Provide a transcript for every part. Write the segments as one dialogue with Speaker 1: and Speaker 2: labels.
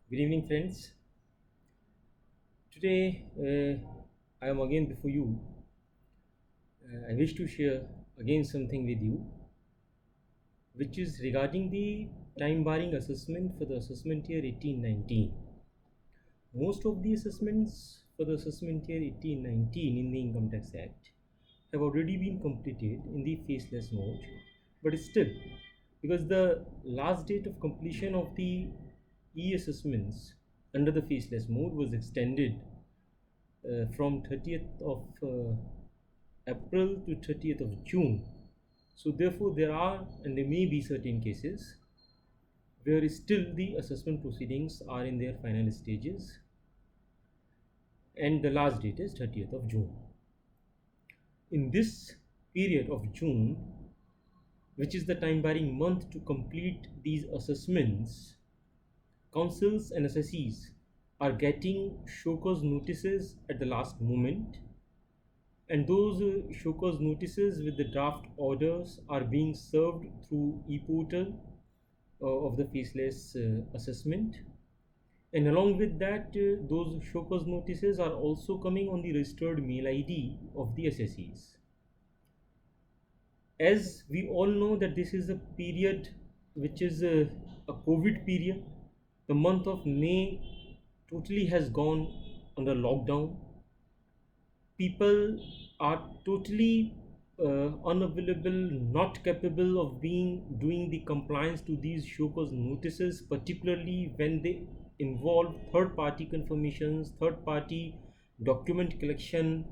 Speaker 1: Good evening, friends. Today, I am again before you. I wish to share again something with you, which is regarding the time barring assessment for the assessment year 1819. Most of the assessments for the assessment year 1819 in the Income Tax Act have already been completed in the faceless mode, but still, because the last date of completion of the e-assessments under the faceless mode was extended from 30th of April to 30th of June. So therefore there are and there may be certain cases where still the assessment proceedings are in their final stages and the last date is 30th of June. In this period of June, which is the time barring month to complete these assessments, councils and assessees are getting show cause notices at the last moment, and those show cause notices with the draft orders are being served through e-portal of the faceless assessment, and along with that those show cause notices are also coming on the registered mail ID of the assessees. As we all know that this is a period which is a COVID period. The month of May totally has gone under lockdown. People are totally unavailable, not capable of being doing the compliance to these show cause notices, particularly when they involve third party confirmations, third party document collection,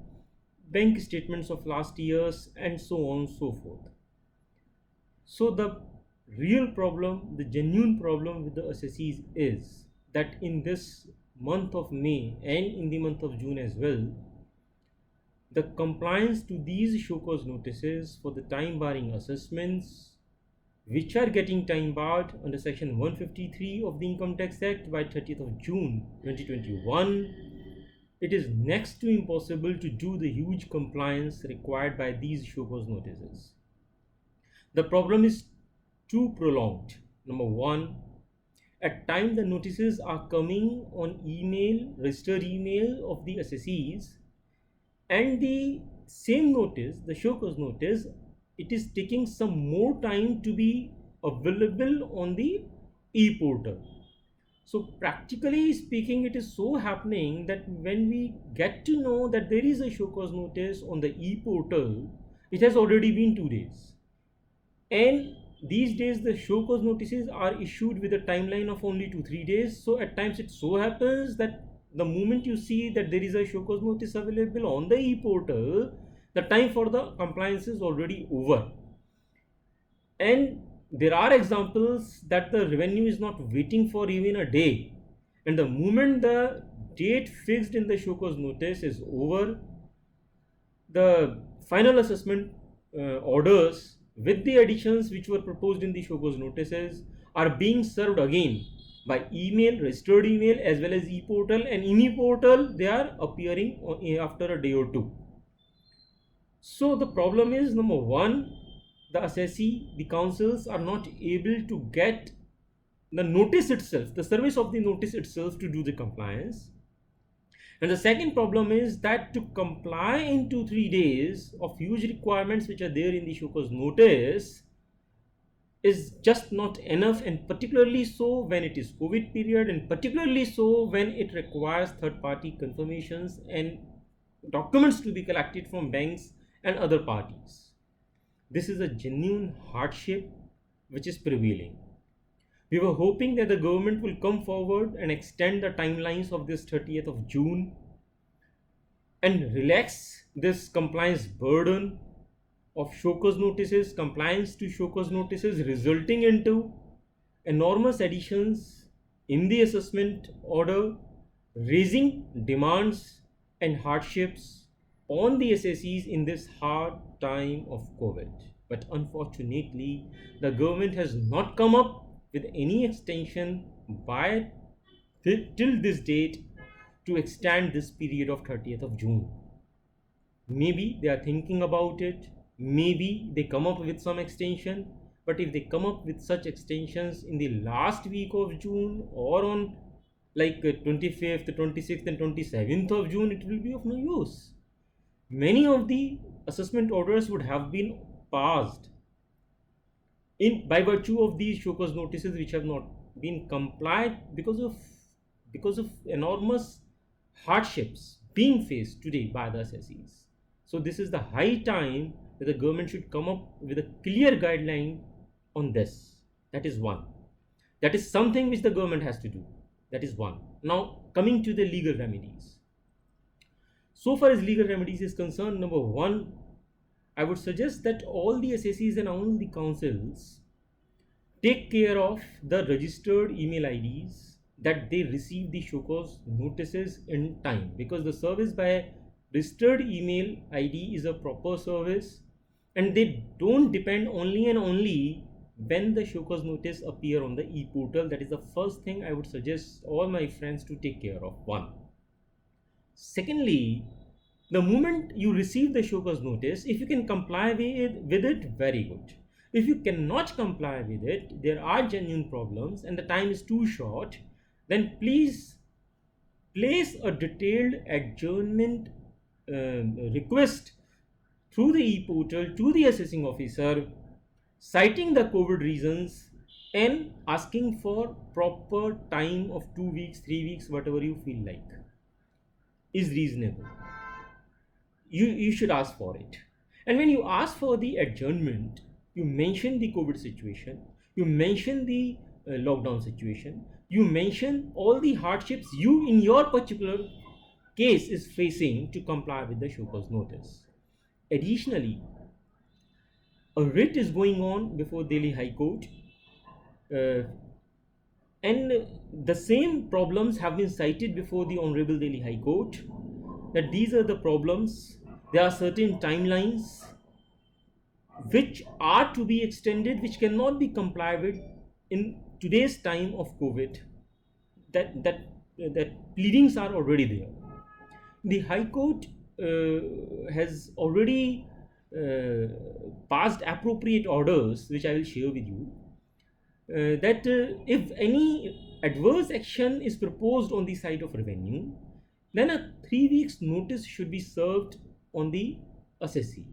Speaker 1: bank statements of last years, and so on and so forth. So the real problem, the genuine problem with the assessees is that in this month of May and in the month of June as well, the compliance to these show cause notices for the time barring assessments, which are getting time barred under section 153 of the Income Tax Act by 30th of June 2021, it is next to impossible to do the huge compliance required by these show cause notices. The problem is too prolonged. Number one, at times the notices are coming on email, registered email of the assessees, and the same notice, the show cause notice, it is taking some more time to be available on the e-portal. So practically speaking, it is so happening that when we get to know that there is a show cause notice on the e-portal, it has already been 2 days. And these days the show cause notices are issued with a timeline of only 2-3 days. So at times it so happens that the moment you see that there is a show cause notice available on the e-portal, the time for the compliance is already over. And there are examples that the revenue is not waiting for even a day, and the moment the date fixed in the show cause notice is over, the final assessment orders with the additions which were proposed in the show cause notices are being served again by email, registered email, as well as e-portal, and in e-portal they are appearing after a day or two. So the problem is, number one, the assessee, the councils are not able to get the notice itself, the service of the notice itself to do the compliance. And the second problem is that to comply in 2-3 days of huge requirements which are there in the show cause notice is just not enough, and particularly so when it is COVID period, and particularly so when it requires third party confirmations and documents to be collected from banks and other parties. This is a genuine hardship which is prevailing. We were hoping that the government will come forward and extend the timelines of this 30th of June and relax this compliance burden of show cause notices, compliance to show cause notices, resulting into enormous additions in the assessment order, raising demands and hardships on the assessees in this hard time of COVID. But unfortunately, the government has not come up with any extension by till this date to extend this period of 30th of June. Maybe they are thinking about it, maybe they come up with some extension, but if they come up with such extensions in the last week of June or on like 25th, 26th, and 27th of June, it will be of no use. Many of the assessment orders would have been passed in by virtue of these show cause notices which have not been complied because of enormous hardships being faced today by the assessees. So this is the high time that the government should come up with a clear guideline on this. That is one. That is something which the government has to do. That is one. Now coming to the legal remedies. So far as legal remedies is concerned, number one, I would suggest that all the SSEs and all the councils take care of the registered email IDs that they receive the show cause notices in time, because the service by registered email ID is a proper service and they don't depend only and only when the show cause notice appear on the e-portal. That is the first thing I would suggest all my friends to take care of. One. Secondly, the moment you receive the show cause notice, if you can comply with it, very good. If you cannot comply with it, there are genuine problems and the time is too short, then please place a detailed adjournment request through the e-portal to the assessing officer, citing the COVID reasons and asking for proper time of 2 weeks, 3 weeks, whatever you feel like is reasonable. You should ask for it. And when you ask for the adjournment, you mention the COVID situation, you mention the lockdown situation, you mention all the hardships you in your particular case is facing to comply with the show cause notice. Additionally, a writ is going on before Delhi High Court, and the same problems have been cited before the Honorable Delhi High Court, that these are the problems. There are certain timelines which are to be extended, which cannot be complied with in today's time of COVID. That pleadings are already there. The High Court has already passed appropriate orders, which I will share with you. That if any adverse action is proposed on the side of revenue, then a 3 weeks notice should be served on the assessee,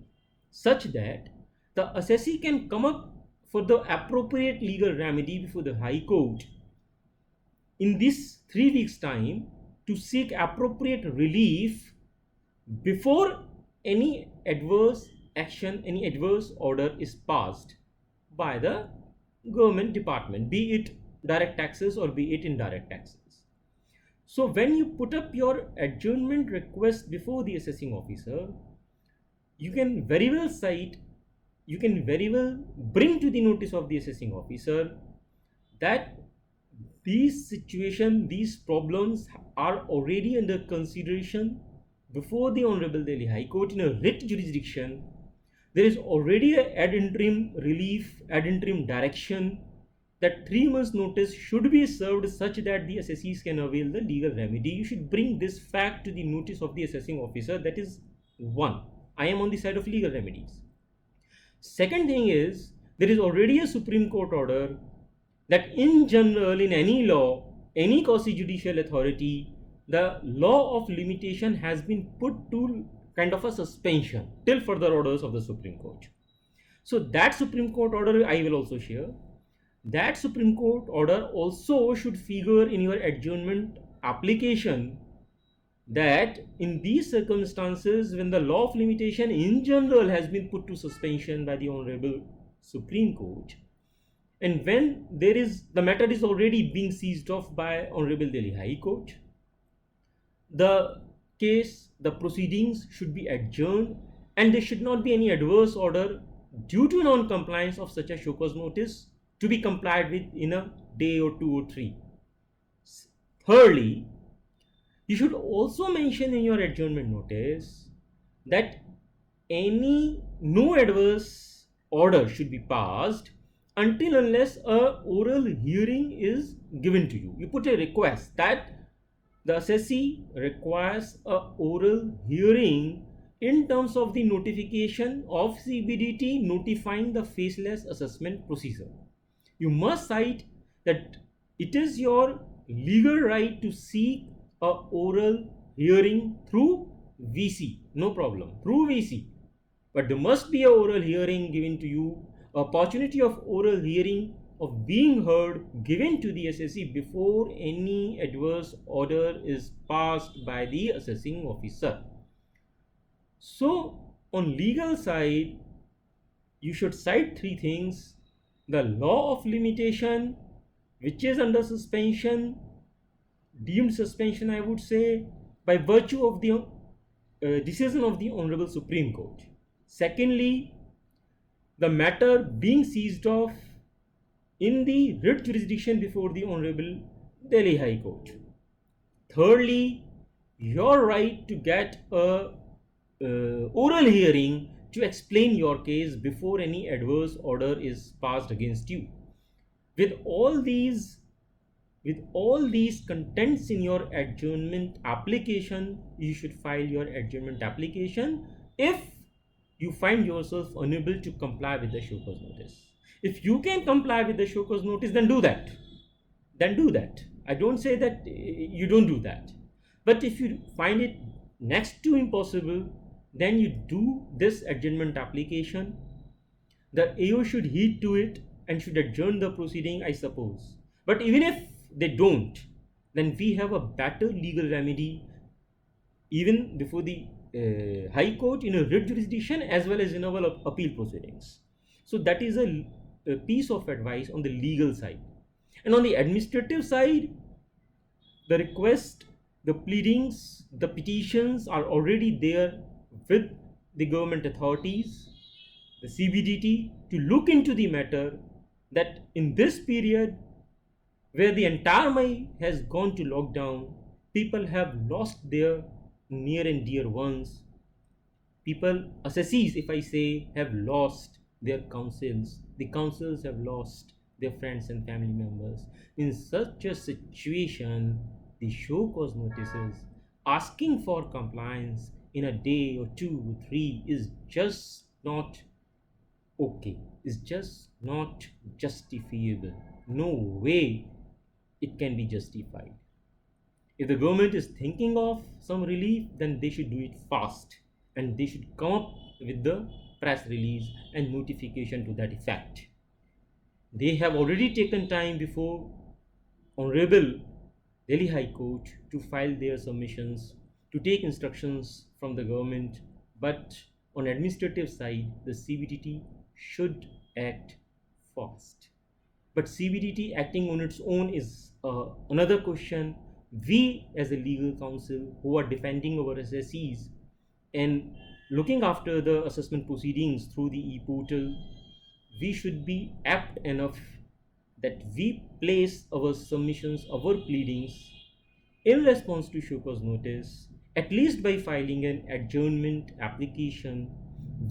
Speaker 1: such that the assessee can come up for the appropriate legal remedy before the High Court in this 3 weeks time to seek appropriate relief before any adverse action, any adverse order is passed by the government department, be it direct taxes or be it indirect taxes. So when you put up your adjournment request before the assessing officer, you can very well cite, you can very well bring to the notice of the assessing officer that these situation, these problems are already under consideration before the Honorable Delhi High Court in a writ jurisdiction. There is already an ad interim relief, ad interim direction that 3 months notice should be served such that the assessees can avail the legal remedy. You should bring this fact to the notice of the assessing officer. That is one. I am on the side of legal remedies. Second thing is, there is already a Supreme Court order that in general, in any law, any quasi-judicial authority, the law of limitation has been put to kind of a suspension till further orders of the Supreme Court. So that Supreme Court order I will also share. That Supreme Court order also should figure in your adjournment application, that in these circumstances, when the law of limitation in general has been put to suspension by the Honorable Supreme Court, and when there is, the matter is already being seized off by Honorable Delhi High Court, the case, the proceedings should be adjourned and there should not be any adverse order due to non-compliance of such a show cause notice to be complied with in a day or 2 or 3. Thirdly, you should also mention in your adjournment notice that no adverse order should be passed until unless a oral hearing is given to you. You put a request that the assessee requires a oral hearing in terms of the notification of CBDT notifying the faceless assessment procedure. You must cite that it is your legal right to seek a oral hearing through VC, no problem, through VC. But there must be a oral hearing given to you, opportunity of oral hearing of being heard given to the assessee before any adverse order is passed by the assessing officer. So on legal side, you should cite three things: the law of limitation, which is under suspension, deemed suspension, I would say, by virtue of the decision of the Honorable Supreme Court. Secondly, the matter being seized off in the writ jurisdiction before the Honorable Delhi High Court. Thirdly, your right to get a oral hearing to explain your case before any adverse order is passed against you. With all these contents in your adjournment application, you should file your adjournment application if you find yourself unable to comply with the show cause notice. If you can comply with the show cause notice, then do that. I don't say that you don't do that. But if you find it next to impossible, then you do this adjournment application. The AO should heed to it and should adjourn the proceeding, I suppose. But even if they don't, then we have a better legal remedy even before the High Court in a writ jurisdiction as well as in our appeal proceedings. So that is a piece of advice on the legal side. And on the administrative side, the request, the pleadings, the petitions are already there with the government authorities, the CBDT, to look into the matter, that in this period where the entire Mai has gone to lockdown, people have lost their near and dear ones. People, assessees, if I say, have lost their counsels. The counsels have lost their friends and family members. In such a situation, the show cause notices asking for compliance in a day or two or three is just not okay, is just not justifiable. No way it can be justified. If the government is thinking of some relief, then they should do it fast and they should come up with the press release and notification to that effect. They have already taken time before Honorable Delhi High Court to file their submissions, to take instructions from the government, but on administrative side, the CBDT should act fast. But CBDT acting on its own is another question. We as a legal counsel who are defending our assessees and looking after the assessment proceedings through the e-portal, we should be apt enough that we place our submissions, our pleadings in response to show cause notice, at least by filing an adjournment application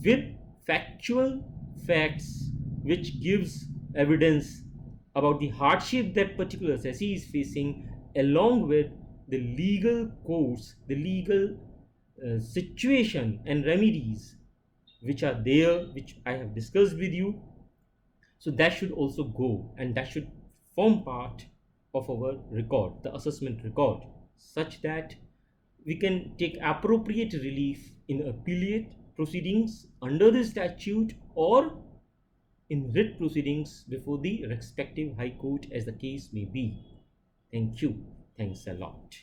Speaker 1: with factual facts which gives evidence about the hardship that particular assessee is facing, along with the legal course, the legal situation and remedies which are there, which I have discussed with you. So that should also go and that should form part of our record, the assessment record, such that we can take appropriate relief in appellate proceedings under the statute or in writ proceedings before the respective high court, as the case may be. Thank you. Thanks a lot.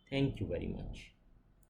Speaker 1: Thank you very much.